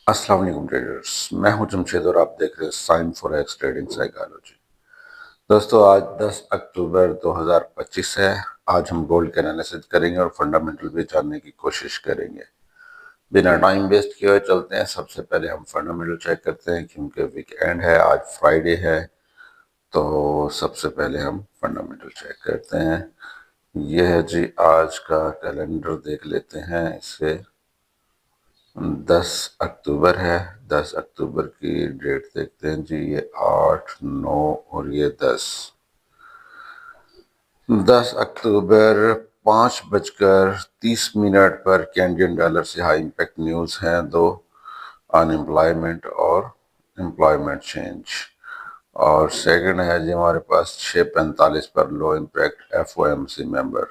अस्सलाम वालेकुम ट्रेडर्स। मैं हूं जमशेद और आप देख रहे हैं साइन फॉरेक्स ट्रेडिंग साइकोलॉजी। दोस्तों, आज 10 अक्टूबर 2025 है। आज हम गोल्ड का एनालिसिस करेंगे और फंडामेंटल भी जानने की कोशिश करेंगे। बिना टाइम वेस्ट किए हुए चलते हैं। सबसे पहले हम फंडामेंटल चेक करते हैं क्योंकि वीकेंड है, आज फ्राइडे है। तो सबसे पहले हम फंडामेंटल चेक करते हैं। यह है जी, आज का कैलेंडर देख लेते हैं। इसे 10 अक्टूबर है। 10 अक्टूबर की डेट देखते हैं जी। ये 8, 9 और ये 10। 10 अक्टूबर 5:30 पर कैनेडियन डॉलर से हाई इम्पैक्ट न्यूज़ हैं दो, अनएम्प्लॉयमेंट और एम्प्लॉयमेंट चेंज। और सेकंड है जी हमारे पास 6:45 पर लो इम्पैक्ट एफओएमसी मेंबर।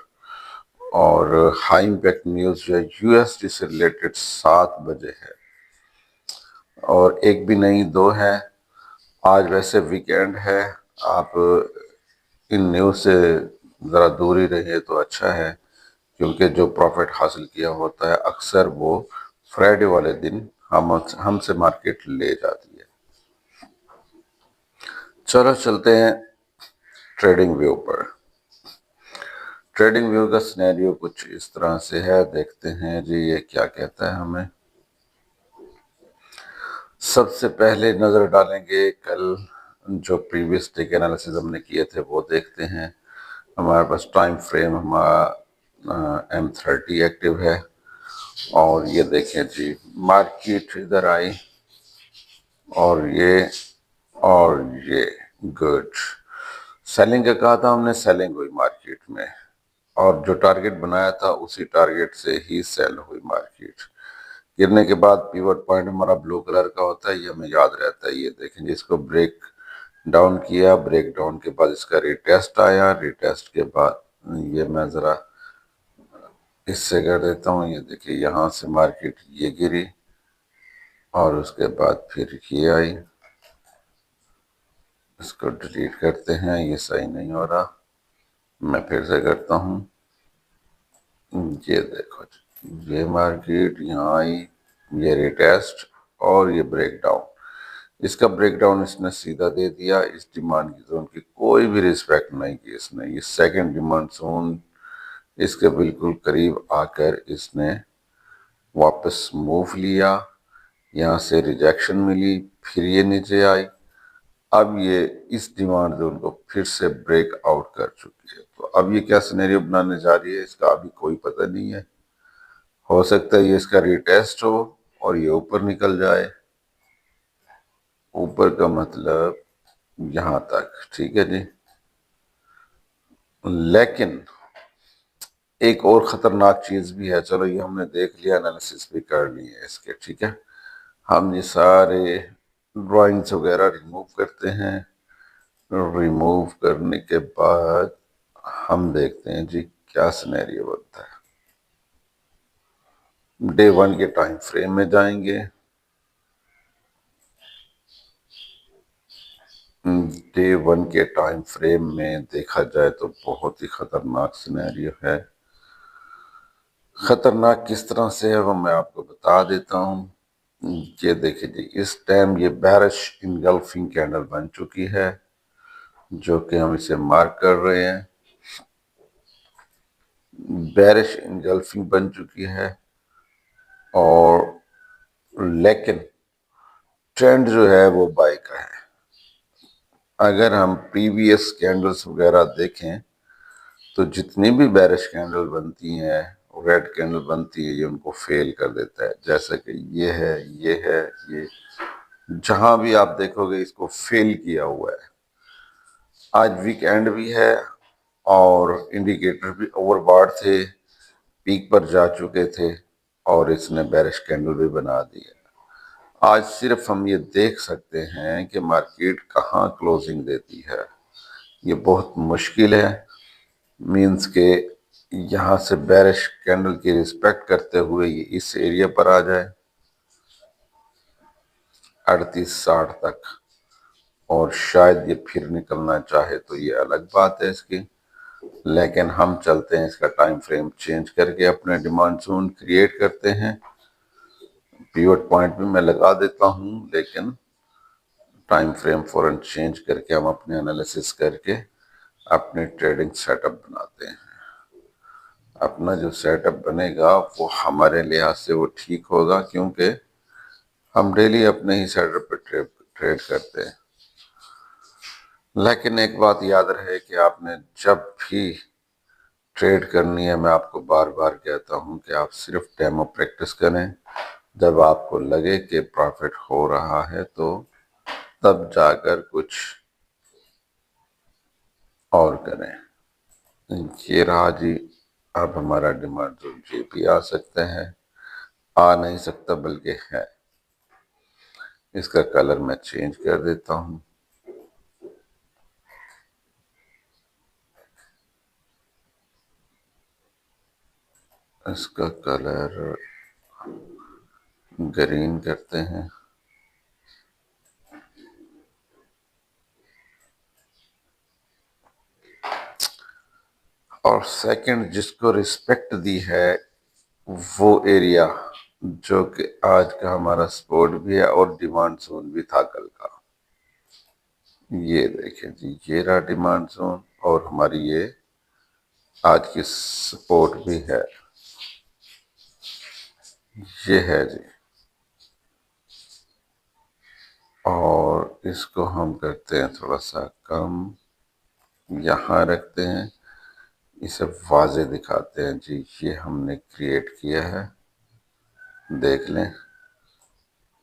और हाई इम्पैक्ट न्यूज़ जो है यूएसडी से रिलेटेड 7 बजे है। और एक भी नहीं, दो है। आज वैसे वीकेंड है, आप इन न्यूज़ से ज़रा दूर ही रहिए तो अच्छा है, क्योंकि जो प्रॉफिट हासिल किया होता है अक्सर वो फ्राइडे वाले दिन हमसे मार्केट ले जाती है। चलो चलते हैं ट्रेडिंग व्यू पर। ट्रेडिंग व्यू का सिनेरियो कुछ इस तरह से है, देखते हैं जी ये क्या कहता है हमें। सबसे पहले नज़र डालेंगे कल जो प्रीवियस डे के एनालिसिस हमने किए थे वो देखते हैं। हमारे पास टाइम फ्रेम हमारा M30 एक्टिव है। और ये देखें जी, मार्केट इधर आई और ये गुड सेलिंग का कहा था हमने, सेलिंग हुई मार्केट में। और जो टारगेट बनाया था उसी टारगेट से ही सेल हुई मार्केट। गिरने के बाद पिवट पॉइंट हमारा ब्लू कलर का होता है, ये हमें याद रहता है। ये देखें जी, इसको ब्रेक डाउन किया, ब्रेक डाउन के बाद इसका रिटेस्ट आया। रिटेस्ट के बाद ये मैं ज़रा इससे कर देता हूँ। ये देखिए, यहाँ से मार्केट ये गिरी और उसके बाद फिर ये आई। इसको डिलीट करते हैं, ये सही नहीं हो रहा। मैं फिर से करता हूँ। ये देखो, ये मार्केट यहाँ आई, ये रिटेस्ट और ये ब्रेक डाउन। इसका ब्रेकडाउन इसने सीधा दे दिया। इस डिमांड की जोन की कोई भी रिस्पेक्ट नहीं की इसने। ये सेकंड डिमांड जोन इसके बिल्कुल करीब आकर इसने वापस मूव लिया। यहाँ से रिजेक्शन मिली, फिर ये नीचे आई। अब ये इस डिमांड जोन को फिर से ब्रेक आउट कर चुकी है। तो अब ये क्या सिनेरियो बनाने जा रही है इसका अभी कोई पता नहीं है। हो सकता है ये इसका रिटेस्ट हो और ये ऊपर निकल जाए। ऊपर का मतलब यहाँ तक, ठीक है जी। लेकिन एक और खतरनाक चीज भी है। चलो ये हमने देख लिया, एनालिसिस भी कर ली है इसके, ठीक है। हम ये सारे ड्राइंग्स वगैरह रिमूव करते हैं। रिमूव करने के बाद हम देखते हैं जी क्या सिनेरियो बनता है। डे 1 के टाइम फ्रेम में जाएंगे। डे 1 के टाइम फ्रेम में देखा जाए तो बहुत ही खतरनाक सिनेरियो है। खतरनाक किस तरह से है वो मैं आपको बता देता हूँ। ये देखिए जी, इस टाइम ये बेरिश इनगल्फिंग कैंडल बन चुकी है, जो कि हम इसे मार्क कर रहे हैं। बेरिश इनगल्फिंग बन चुकी है। और लेकिन ट्रेंड जो है वो बाय का है। अगर हम प्रीवियस कैंडल्स वगैरह देखें तो जितनी भी बेरिश कैंडल बनती हैं, रेड कैंडल बनती है, ये उनको फेल कर देता है। जैसे कि ये है, ये है, ये जहां भी आप देखोगे इसको फेल किया हुआ है। आज वीकेंड भी है और इंडिकेटर भी ओवरबॉट थे, पीक पर जा चुके थे और इसने बेरिश कैंडल भी बना दी है। आज सिर्फ हम ये देख सकते हैं कि मार्केट कहाँ क्लोजिंग देती है। ये बहुत मुश्किल है। मींस के यहाँ से बेरिश कैंडल की रिस्पेक्ट करते हुए ये इस एरिया पर आ जाए 3860 तक, और शायद ये फिर निकलना चाहे तो ये अलग बात है इसकी। लेकिन हम चलते हैं, इसका टाइम फ्रेम चेंज करके अपने डिमांड जोन क्रिएट करते हैं। पिवट पॉइंट भी मैं लगा देता हूँ, लेकिन टाइम फ्रेम फौरन चेंज करके हम अपने एनालिसिस करके अपने ट्रेडिंग सेटअप बनाते हैं। अपना जो सेटअप बनेगा वो हमारे लिहाज से वो ठीक होगा, क्योंकि हम डेली अपने ही सेटअप पे ट्रेड करते हैं। लेकिन एक बात याद रहे कि आपने जब भी ट्रेड करनी है, मैं आपको बार बार कहता हूं कि आप सिर्फ डेमो प्रैक्टिस करें। जब आपको लगे कि प्रॉफिट हो रहा है तो तब जाकर कुछ और करें। ये रहा जी, अब हमारा डिमांड जोन ये भी आ सकते हैं, आ नहीं सकता बल्कि है। इसका कलर मैं चेंज कर देता हूं। इसका कलर ग्रीन करते हैं। और सेकंड जिसको रिस्पेक्ट दी है वो एरिया जो कि आज का हमारा सपोर्ट भी है और डिमांड जोन भी था कल का, ये देखें जी, ये रहा डिमांड जोन और हमारी ये आज की सपोर्ट भी है, ये है जी। और इसको हम करते हैं थोड़ा सा कम, यहाँ रखते हैं, इसे वाजे दिखाते हैं जी, ये हमने क्रिएट किया है, देख लें।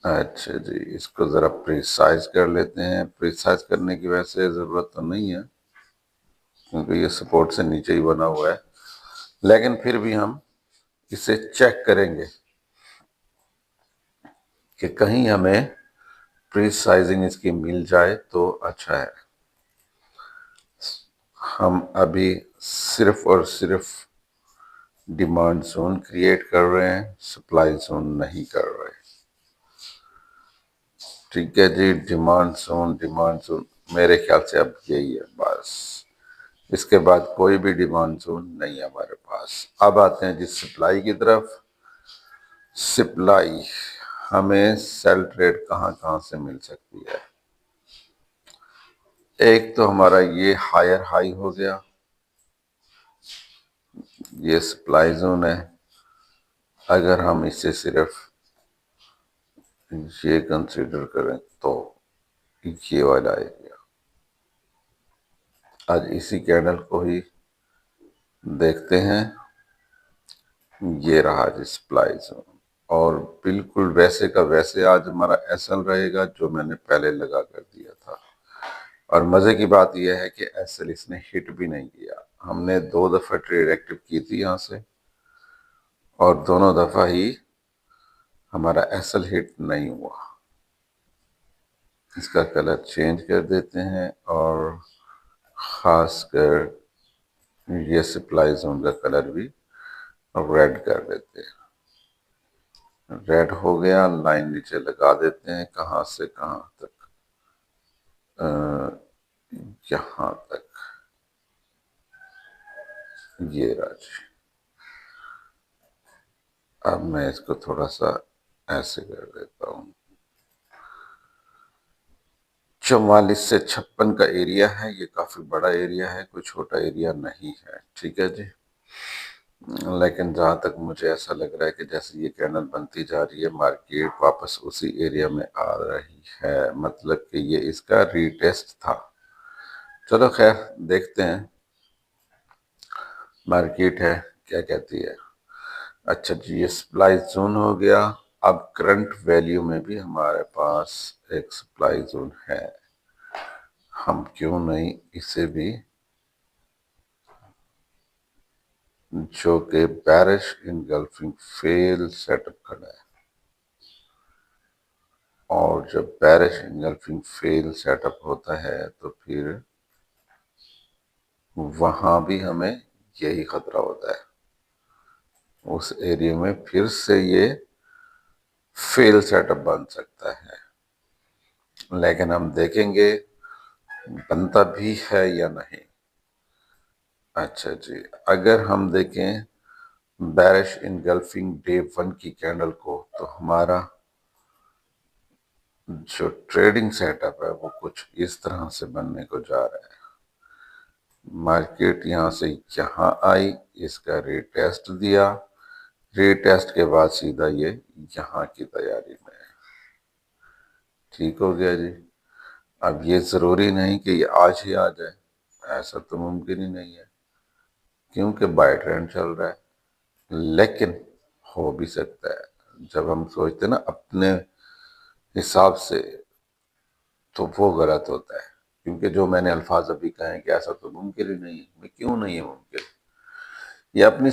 अच्छा जी, इसको ज़रा प्रिसाइज कर लेते हैं। प्रिसाइज करने की वैसे ज़रूरत तो नहीं है क्योंकि ये सपोर्ट से नीचे ही बना हुआ है, लेकिन फिर भी हम इसे चेक करेंगे कि कहीं हमें प्रिसाइजिंग इसकी मिल जाए तो अच्छा है। हम अभी सिर्फ और सिर्फ डिमांड जोन क्रिएट कर रहे हैं, सप्लाई जोन नहीं कर रहे। ठीक है जी, डिमांड जोन मेरे ख्याल से अब यही है बस। इसके बाद कोई भी डिमांड जोन नहीं है हमारे पास। अब आते हैं जिस सप्लाई की तरफ। सप्लाई हमें सेल ट्रेड कहाँ कहाँ से मिल सकती है। एक तो हमारा ये हायर हाई हो गया, ये सप्लाई जोन है। अगर हम इसे सिर्फ ये कंसीडर करें तो ये वाला एरिया, आज इसी कैंडल को ही देखते हैं, ये रहा जी सप्लाई जोन। और बिल्कुल वैसे का वैसे आज हमारा एसएल रहेगा जो मैंने पहले लगा कर दिया था। और मजे की बात यह है कि एसएल इसने हिट भी नहीं किया। हमने 2 दफा ट्रेड एक्टिव की थी यहाँ से और दोनों दफा ही हमारा एसएल हिट नहीं हुआ। इसका कलर चेंज कर देते हैं और खासकर ये सप्लाई जोन का कलर भी रेड कर देते हैं। रेड हो गया, लाइन नीचे लगा देते हैं, कहाँ से कहाँ तक, यहाँ तक, ये राज। अब मैं इसको थोड़ा सा ऐसे कर देता हूँ। 44 से 56 का एरिया है, ये काफी बड़ा एरिया है, कोई छोटा एरिया नहीं है। ठीक है जी, लेकिन जहां तक मुझे ऐसा लग रहा है कि जैसे ये कैंडल बनती जा रही है मार्केट वापस उसी एरिया में आ रही है, मतलब कि ये इसका रीटेस्ट था। चलो खैर देखते हैं मार्केट है क्या कहती है। अच्छा जी, ये सप्लाई जोन हो गया। अब करंट वैल्यू में भी हमारे पास एक सप्लाई जोन है, हम क्यों नहीं इसे भी, जो कि बेरिश इनगल्फिंग फेल सेटअप खड़ा है। और जब बेरिश इनगल्फिंग फेल सेटअप होता है तो फिर वहां भी हमें यही खतरा होता है, उस एरिया में फिर से ये फेल सेटअप बन सकता है। लेकिन हम देखेंगे बनता भी है या नहीं। अच्छा जी, अगर हम देखें बेरिश इनगल्फिंग डे 1 की कैंडल को तो हमारा जो ट्रेडिंग सेटअप है वो कुछ इस तरह से बनने को जा रहा है। मार्केट यहाँ से यहाँ आई, इसका रीटेस्ट दिया, रीटेस्ट के बाद सीधा ये यहाँ की तैयारी में है। ठीक हो गया जी। अब ये जरूरी नहीं कि ये आज ही आ जाए, ऐसा तो मुमकिन ही नहीं है क्योंकि बाय ट्रेंड चल रहा है। लेकिन हो भी सकता है, जब हम सोचते हैं ना अपने हिसाब से, तो वो गलत होता है, क्योंकि जो मैंने अल्फाज अभी कहे हैं कि ऐसा तो मुमकिन ही नहीं है, मैं क्यों नहीं है मुमकिन। ये अपनी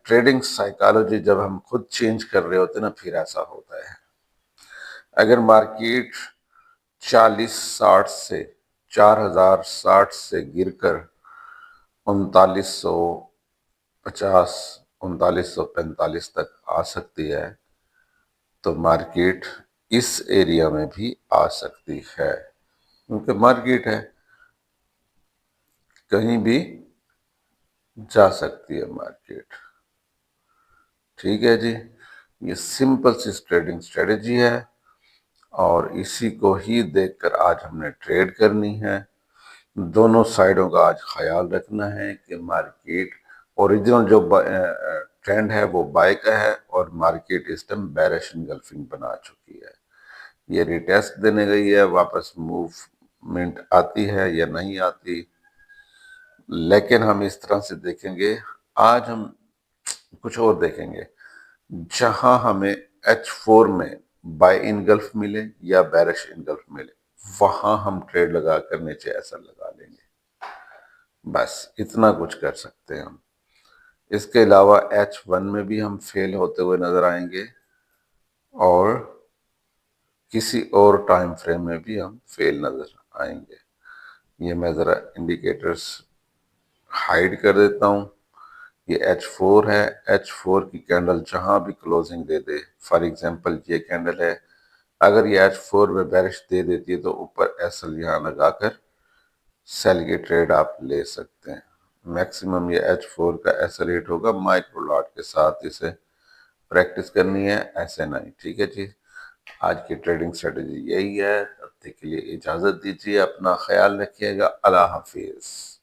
ट्रेडिंग साइकोलॉजी जब हम खुद चेंज कर रहे होते हैं ना, फिर ऐसा होता है। अगर मार्केट 4060 से 4060 से गिरकर 3950 3945 तक आ सकती है, तो मार्केट इस एरिया में भी आ सकती है, क्योंकि मार्केट है, कहीं भी जा सकती है मार्केट। ठीक है जी, ये सिंपल सी ट्रेडिंग स्ट्रेटेजी है और इसी को ही देखकर आज हमने ट्रेड करनी है। दोनों साइडों का आज ख्याल रखना है कि मार्केट ओरिजिनल जो ट्रेंड है वो बाय का है और मार्केट इस टाइम बेरिश एंगल्फिंग बना चुकी है। ये रिटेस्ट देने गई है, वापस मूवमेंट आती है या नहीं आती, लेकिन हम इस तरह से देखेंगे। आज हम कुछ और देखेंगे, जहां हमें H4 में बाय इनगल्फ मिले या बेरिश इनगल्फ मिले, वहां हम ट्रेड लगा कर नीचे ऐसा लगा लेंगे। बस इतना कुछ कर सकते हैं हम। इसके अलावा H1 में भी हम फेल होते हुए नजर आएंगे और किसी और टाइम फ्रेम में भी हम फेल नजर आएंगे। ये मैं जरा इंडिकेटर्स हाइड कर देता हूँ। ये H4 है, H4 की कैंडल जहां भी closing they they, for example ये कैंडल है, अगर ये H4 में बेरिश दे देती है तो ऊपर एसएल यहाँ लगाकर सेल की ट्रेड आप ले सकते हैं। मैक्सिमम ये H4 का एसएल हिट होगा, माइक्रो लॉट के साथ इसे प्रैक्टिस करनी है, ऐसे नहीं। ठीक है जी, आज की ट्रेडिंग स्ट्रेटेजी यही है। तब तक के लिए इजाजत दीजिए, अपना ख्याल रखिएगा। अल्लाह हाफिज।